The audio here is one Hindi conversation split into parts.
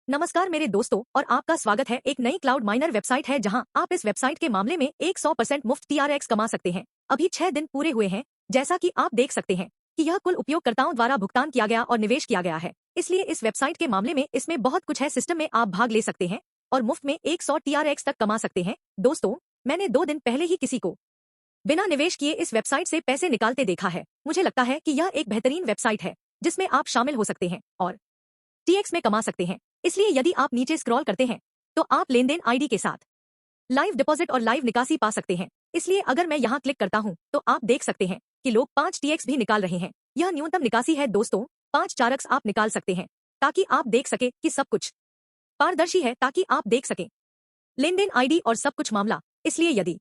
नमस्कार मेरे दोस्तों और आपका स्वागत है। एक नई क्लाउड माइनर वेबसाइट है जहां आप इस वेबसाइट के मामले में 100% मुफ्त TRX कमा सकते हैं। अभी 6 दिन पूरे हुए हैं। जैसा कि आप देख सकते हैं कि यह कुल उपयोगकर्ताओं द्वारा भुगतान किया गया और निवेश किया गया है। इसलिए इस वेबसाइट के मामले में इसमें बहुत कुछ है। सिस्टम में आप भाग ले सकते हैं और मुफ्त में 100 TRX तक कमा सकते हैं। दोस्तों, मैंने 2 दिन पहले ही किसी को बिना निवेश किए इस वेबसाइट से पैसे निकालते देखा है। मुझे लगता है कि यह एक बेहतरीन वेबसाइट है जिसमें आप शामिल हो सकते हैं और TX में कमा सकते हैं। इसलिए यदि आप नीचे स्क्रॉल करते हैं तो आप लेन देन ID के साथ लाइव डिपॉजिट और लाइव निकासी पा सकते हैं। इसलिए अगर मैं यहाँ क्लिक करता हूँ तो आप देख सकते हैं कि लोग 5 TX भी निकाल रहे हैं। यह न्यूनतम निकासी है दोस्तों। 5 TRX आप निकाल सकते हैं ताकि आप देख सके कि सब कुछ पारदर्शी है, ताकि आप देख सकें लेन देन ID और सब कुछ मामला। इसलिए यदि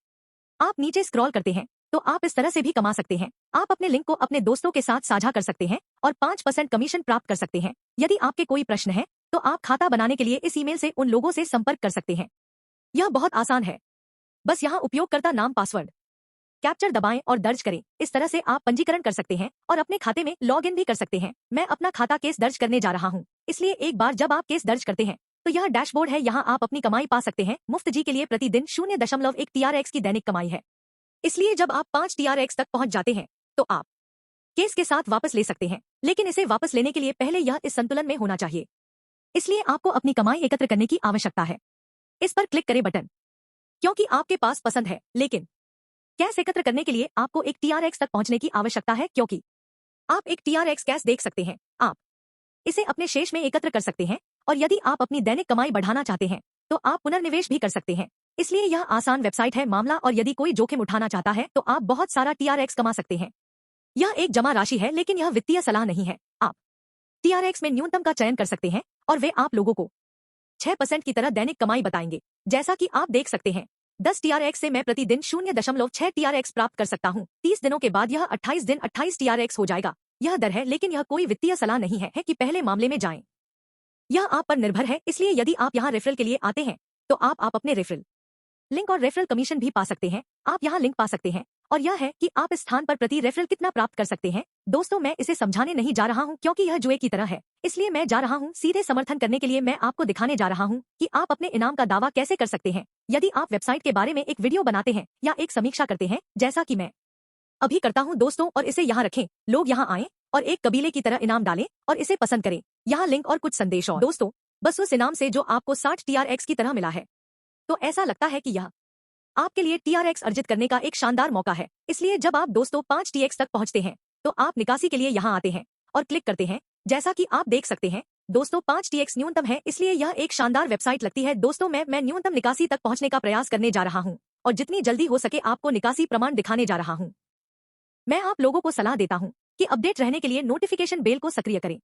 आप नीचे स्क्रॉल करते हैं तो आप इस तरह से भी कमा सकते हैं। आप अपने लिंक को अपने दोस्तों के साथ साझा कर सकते हैं और 5% कमीशन प्राप्त कर सकते हैं। यदि आपके कोई प्रश्न है तो आप खाता बनाने के लिए इस ईमेल से उन लोगों से संपर्क कर सकते हैं। यह बहुत आसान है। बस यहाँ उपयोगकर्ता नाम, पासवर्ड कैप्चर दबाएं और दर्ज करें। इस तरह से आप पंजीकरण कर सकते हैं और अपने खाते में लॉग इन भी कर सकते हैं। मैं अपना खाता केस दर्ज करने जा रहा हूँ। इसलिए एक बार जब आप केस दर्ज करते हैं तो यह डैशबोर्ड है। यहाँ आप अपनी कमाई पा सकते हैं। मुफ्त जी के लिए प्रतिदिन 0.1 TRX की दैनिक कमाई है। इसलिए जब आप 5 TRX तक पहुंच जाते हैं तो आप केस के साथ वापस ले सकते हैं, लेकिन इसे वापस लेने के लिए पहले यह इस संतुलन में होना चाहिए। इसलिए आपको अपनी कमाई एकत्र करने की आवश्यकता है। इस पर क्लिक करें बटन, क्योंकि आपके पास पसंद है, लेकिन कैश एकत्र करने के लिए आपको एक TRX तक पहुंचने की आवश्यकता है। क्योंकि आप एक TRX कैश देख सकते हैं, आप इसे अपने शेष में एकत्र कर सकते हैं और यदि आप अपनी दैनिक कमाई बढ़ाना चाहते हैं तो आप पुनर्निवेश भी कर सकते हैं। इसलिए यह आसान वेबसाइट है मामला। और यदि कोई जोखिम उठाना चाहता है तो आप बहुत सारा TRX कमा सकते हैं। यह एक जमा राशि है, लेकिन यह वित्तीय सलाह नहीं है। आप TRX में न्यूनतम का चयन कर सकते हैं और वे आप लोगों को 6% की तरह दैनिक कमाई बताएंगे। जैसा कि आप देख सकते हैं 10 TRX से मैं प्रतिदिन 0.6 TRX प्राप्त कर सकता हूँ। 30 दिनों के बाद यह 28 दिन 28 TRX हो जाएगा। यह दर है, लेकिन यह कोई वित्तीय सलाह नहीं है कि पहले मामले में जाएं। यह आप पर निर्भर है। इसलिए यदि आप यहाँ रेफरल के लिए आते हैं तो आप अपने रेफरल लिंक और रेफरल कमीशन भी पा सकते हैं। आप यहाँ लिंक पा सकते हैं और यह है कि आप इस स्थान पर प्रति रेफरल कितना प्राप्त कर सकते हैं। दोस्तों, मैं इसे समझाने नहीं जा रहा हूँ क्योंकि यह जुए की तरह है। इसलिए मैं जा रहा हूँ सीधे समर्थन करने के लिए। मैं आपको दिखाने जा रहा हूँ कि आप अपने इनाम का दावा कैसे कर सकते हैं यदि आप वेबसाइट के बारे में एक वीडियो बनाते हैं या एक समीक्षा करते हैं, जैसा कि मैं अभी करता हूँ दोस्तों। और इसे यहाँ रखें, लोग यहाँ आएं और एक कबीले की तरह इनाम डालें और इसे पसंद करें। यहाँ लिंक और कुछ संदेश। और दोस्तों, बस उस इनाम से जो आपको 60 TRX की तरह मिला है, तो ऐसा लगता है कि यह आपके लिए TRX अर्जित करने का एक शानदार मौका है। इसलिए जब आप दोस्तों 5 TX तक पहुंचते हैं तो आप निकासी के लिए यहाँ आते हैं और क्लिक करते हैं। जैसा कि आप देख सकते हैं दोस्तों, 5 TX न्यूनतम है। इसलिए यह एक शानदार वेबसाइट लगती है दोस्तों। मैं न्यूनतम निकासी तक पहुंचने का प्रयास करने जा रहा हूं और जितनी जल्दी हो सके आपको निकासी प्रमाण दिखाने जा रहा हूं। मैं आप लोगों को सलाह देता हूं कि अपडेट रहने के लिए नोटिफिकेशन बेल को सक्रिय करें।